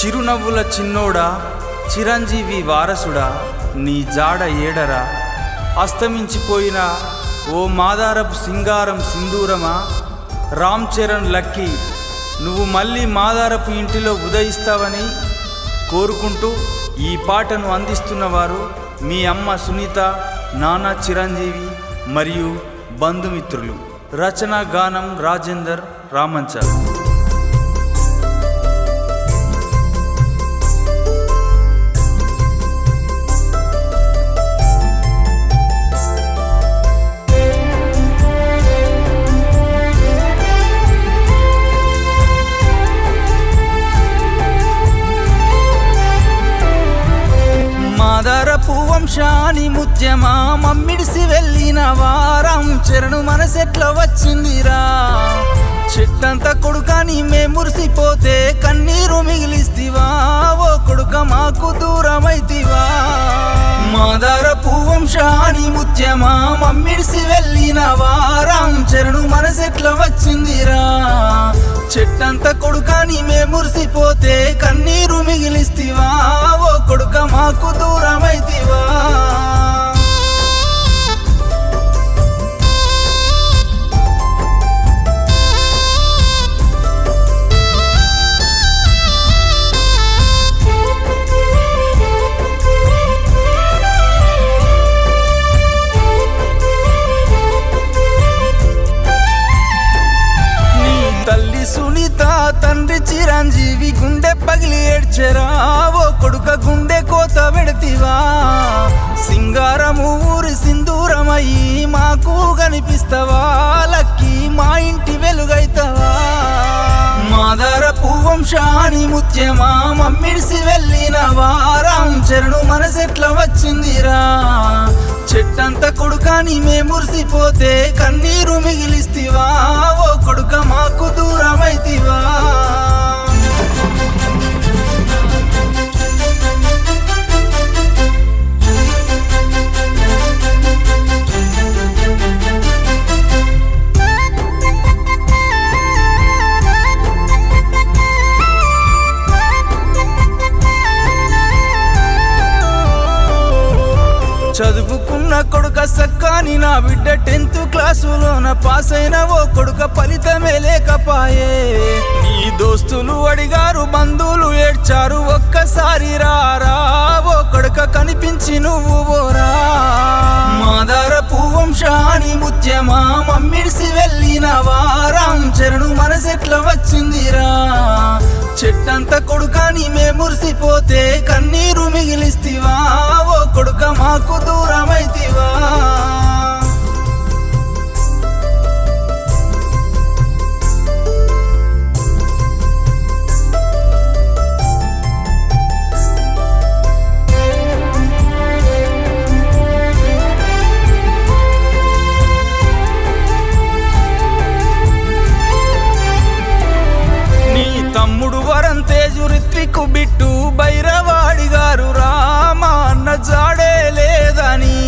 చిరునవ్వుల చిన్నోడా, చిరంజీవి వారసుడా, నీ జాడ ఏడరా? అస్తమించిపోయిన ఓ మాదారపు సింగారం సింధూరమా, రామ్ చరణ్ లక్కీ నువ్వు మళ్ళీ మాదారపు ఇంటిలో ఉదయిస్తావని కోరుకుంటూ ఈ పాటను అందిస్తున్నవారు మీ అమ్మ సునీత, నాన్న చిరంజీవి మరియు బంధుమిత్రులు. రచన గానం రాజేందర్ రామంచర్. మాదారపు వంశాని ముత్యమా, మమ్మిడిసి వెళ్ళిన వారం చరణు మనసెట్ల వచ్చిందిరా. చెట్టంత కొడుకాని మే మురిసిపోతే కన్నీరు మిగిలిస్తివా, ఓ కొడుక మాకు దూరమైతివా. మాదారపు వంశాని ముత్యమా, మమ్మిడిసి వెళ్ళిన వారం చరణు మనసెట్ల వచ్చిందిరా. చెట్టంత కొడుకాని మే మురిసిపోతే కన్నీరు మిగిలిస్తివా, ఓ కొడుక మాకు దూరమైతివా. సునీత తండ్రి చిరంజీవి గుండె పగిలి ఏడ్చెరా, ఓ కొడుక గుండె కోత పెడతివా. సింగారము ఊరి సింధూరమయ్యి మాకు కనిపిస్తావా, లక్కీ మా ఇంటి వెలుగైతవా. మాదారపు వంశాని ముత్యమా, మమ్మిడిసి వెళ్ళిన వారం చరణు మనసెట్ల వచ్చిందిరా. చెట్టంత కొడుకాని మే మురిసిపోతే కన్నీరు మిగిలిస్తివా, ఓ కొడుక మాకు దూరమైతివా. చదువుకున్న కొడుక సక్కాని నా బిడ్డ 10th క్లాసులోన పాస్ అయిన ఓ కొడుక ఫలితమే లేకపాయే. నీ దోస్తులు అడిగారు, బంధువులు ఏడ్చారు, ఒక్కసారి రారా ఓ కొడుక కనిపించి నువ్వు పోరా. మాదారపు వంశాని ముత్యమా, మమ్మిడిసి వెళ్ళిన వారం చరణు మనసెట్ల వచ్చిందిరా. చెట్టంత కొడుకాని మే మురిసిపోతే కన్నీరు మిగిలిస్తివా, ఓ కొడుక మాకు దూరమైతివా. తమ్ముడు వరం తేజు రిత్వికు బిట్టు బైరవాడి గారు రామా అన్న జాడే లేదని,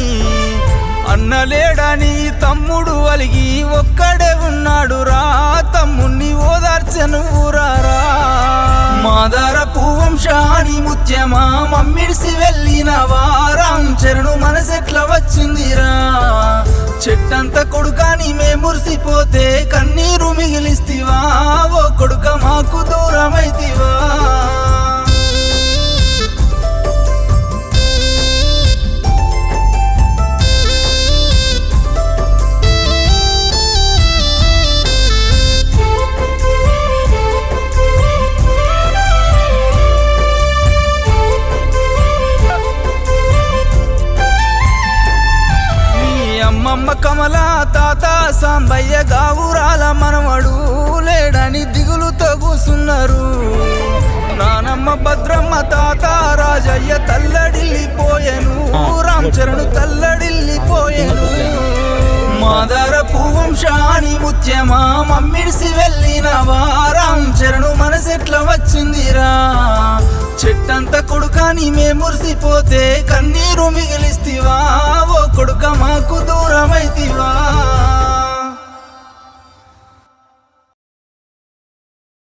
అన్న లేడని తమ్ముడు అలిగి ఒక్కడే ఉన్నాడు రా. తమ్ముణ్ణి ఓదార్చెను రారా. మాదారపు వంశాని ముత్యమా, మమ్మిడిసి వెళ్ళిన వారం చరణు మనసెట్ల వచ్చిందిరా. చెట్టంత కొడుకాని మే మురిసిపోతే కన్నీరు మిగిలిస్తివా, ఓ కొడుక మాకు దూరమైతివా. అమ్మమ్మ కమల, తాత సాంబయ్య గావురాల మనవడు లేడని దిగులుతో కూసున్నారు. నానమ్మ భద్రమ్మ, తాత రాజయ్య తల్లడిల్లిపోయెను, రామ్ చరణ్ తల్లడిల్లిపోయెను. మాదారపు వంశాని ముత్యమా, మమ్మిడిసి వెళ్ళిన వారం చరణు మనసెట్ల వచ్చిందిరా. చెట్టంత కొడుకాని మే మురిసిపోతే కన్నీరు మిగిలిస్తివా, ఓ కొడుక మాకు దూరమైతివా.